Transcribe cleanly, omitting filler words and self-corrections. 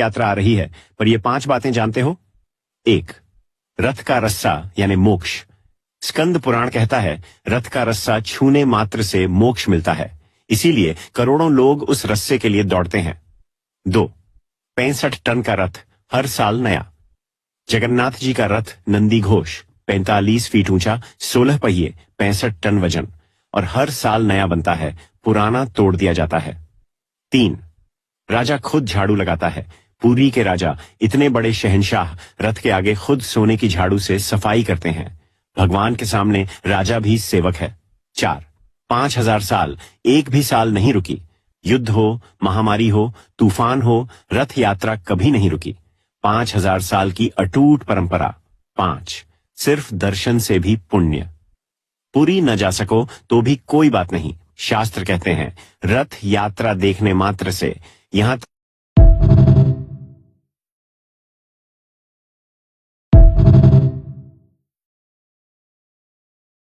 यात्रा आ रही है, पर ये 5 बातें जानते हो? 1. रथ का रस्सा यानी मोक्ष। स्कंद पुराण कहता है रथ का रस्सा छूने मात्र से मोक्ष मिलता है, इसीलिए करोड़ों लोग उस रस्से के लिए दौड़ते हैं। 2. 65 टन का रथ हर साल नया। जगन्नाथ जी का रथ नंदी घोष 45 फीट ऊंचा, 16 पहिए, 65 टन वजन, और हर साल नया बनता है, पुराना तोड़ दिया जाता है। 3. राजा खुद झाड़ू लगाता है। पुरी के राजा, इतने बड़े शहंशाह, रथ के आगे खुद सोने की झाड़ू से सफाई करते हैं। भगवान के सामने राजा भी सेवक है। 4. 5000 साल एक भी साल नहीं रुकी। युद्ध हो, महामारी हो, तूफान हो, रथ यात्रा कभी नहीं रुकी। 5000 साल की अटूट परंपरा। 5. सिर्फ दर्शन से भी पुण्य। पुरी न जा सको तो भी कोई बात नहीं, शास्त्र कहते हैं रथ यात्रा देखने मात्र से यहां